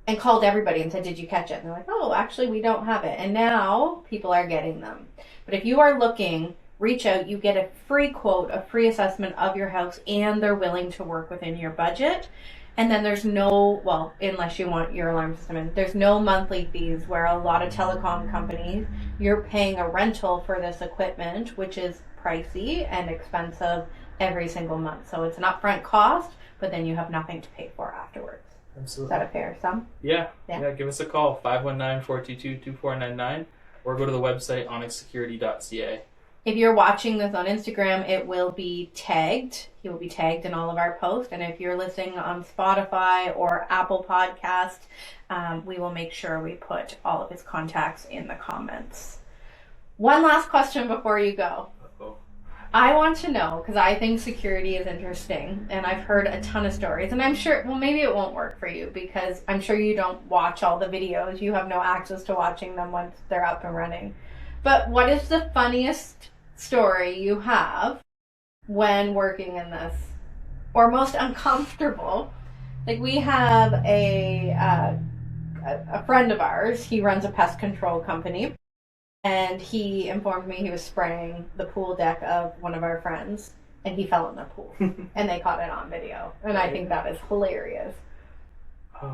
and called everybody and said, did you catch it? And they're like, oh, actually, we don't have it. And now people are getting them. But if you are looking reach out. You get a free quote, a free assessment of your house, and they're willing to work within your budget. And then there's no, well, unless you want your alarm system in, there's no monthly fees, where a lot of telecom companies, you're paying a rental for this equipment, which is pricey and expensive every single month. So it's an upfront cost, but then you have nothing to pay for afterwards. Absolutely. Is that a fair sum? Yeah. Give us a call, 519-422-2499, or go to the website, onyxsecurity.ca. If you're watching this on Instagram, it will be tagged. He will be tagged in all of our posts. And if you're listening on Spotify or Apple Podcast, we will make sure we put all of his contacts in the comments. One last question before you go. Uh-oh. I want to know, because I think security is interesting, and I've heard a ton of stories, and I'm sure, well, maybe it won't work for you, because I'm sure you don't watch all the videos. You have no access to watching them once they're up and running. But what is the funniest story you have when working in this, or most uncomfortable? Like, we have a friend of ours. He runs a pest control company, and he informed me he was spraying the pool deck of one of our friends, and he fell in the pool, and they caught it on video. And I think that is hilarious.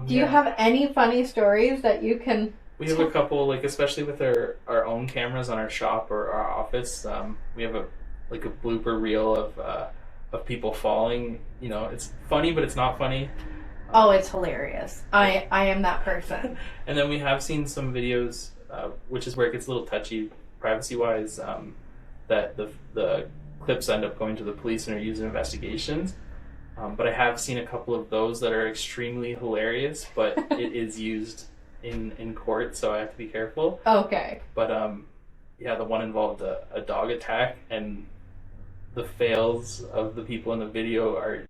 Do you have any funny stories that you can? We have a couple, like, especially with our own cameras on our shop or our office. We have a blooper reel of people falling. You know, it's funny, but it's not funny. Oh, it's hilarious. I am that person. And then we have seen some videos, which is where it gets a little touchy privacy-wise, that the clips end up going to the police and are used in investigations. But I have seen a couple of those that are extremely hilarious, but it is used in court, so I have to be careful. Okay. But the one involved a dog attack, and the fails of the people in the video are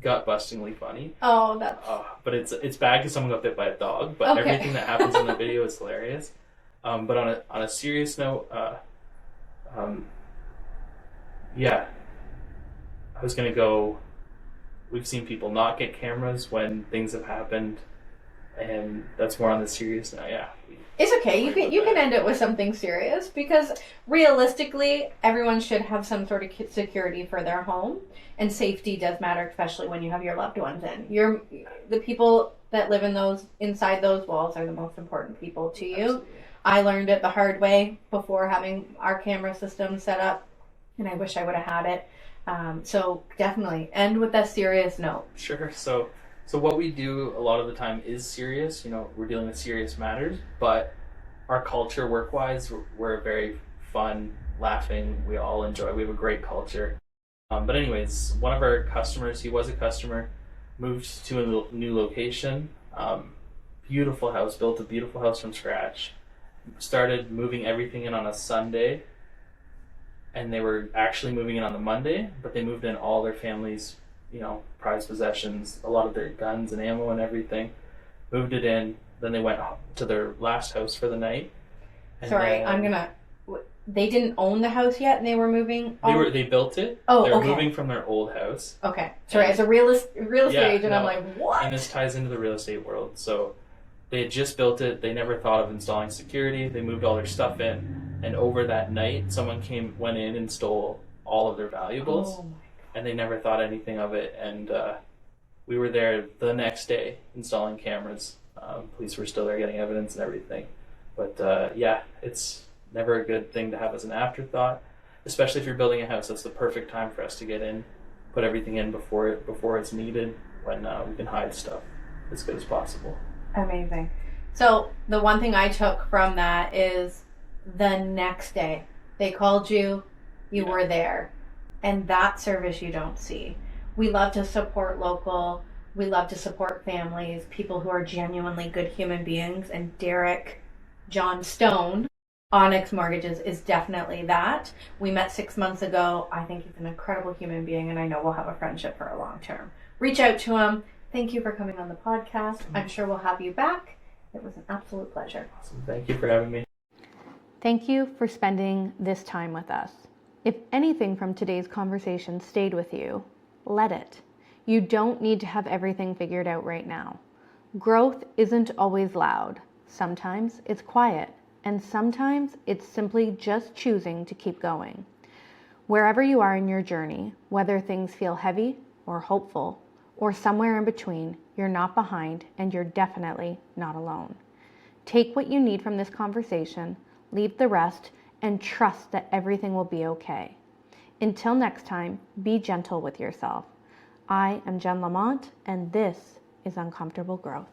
gut-bustingly funny. Oh, that's... but it's bad because someone got bit by a dog, but okay. Everything that happens in the video is hilarious. But on a serious note, I was gonna go. We've seen people not get cameras when things have happened, and that's more on the serious note. Yeah. It's okay. You can end it with something serious, because realistically, everyone should have some sort of security for their home, and safety does matter, especially when you have your loved ones in. The people that live inside those walls are the most important people to you. Absolutely. I learned it the hard way before having our camera system set up, and I wish I would have had it. So definitely end with that serious note. Sure. So what we do a lot of the time is serious. You know, we're dealing with serious matters, but our culture work-wise, we're very fun, laughing. We all enjoy. We have a great culture. But anyways, one of our customers, he was a customer, moved to a new location. Beautiful house, built a beautiful house from scratch. Started moving everything in on a Sunday, and they were actually moving in on the Monday, but they moved in all their family's, prized possessions, a lot of their guns and ammo and everything, moved it in. Then they went to their last house for the night. Sorry, they didn't own the house yet, and they were moving. They built it. Oh, they were okay. moving from their old house. Okay, sorry. As a real estate agent, I'm like, what? And this ties into the real estate world. So they had just built it. They never thought of installing security. They moved all their stuff in, and over that night, someone went in and stole all of their valuables. Oh my God. And they never thought anything of it. And we were there the next day installing cameras. Police were still there getting evidence and everything. But it's never a good thing to have as an afterthought, especially if you're building a house. That's the perfect time for us to get in, put everything in before it's needed, when we can hide stuff as good as possible. Amazing. So the one thing I took from that is the next day they called you, you were there, and that service you don't see. We love to support local. We love to support families, people who are genuinely good human beings, and Derek Johnstone, Onyx Mortgages, is definitely that. We met 6 months ago. I think he's an incredible human being, and I know we'll have a friendship for a long term. Reach out to him. Thank you for coming on the podcast. I'm sure we'll have you back. It was an absolute pleasure. Awesome. Thank you for having me. Thank you for spending this time with us. If anything from today's conversation stayed with you, let it. You don't need to have everything figured out right now. Growth isn't always loud. Sometimes it's quiet. And sometimes it's simply just choosing to keep going. Wherever you are in your journey, whether things feel heavy or hopeful, or somewhere in between, you're not behind and you're definitely not alone. Take what you need from this conversation, leave the rest, and trust that everything will be okay. Until next time, be gentle with yourself. I am Jen Lamont, and this is Uncomfortable Growth.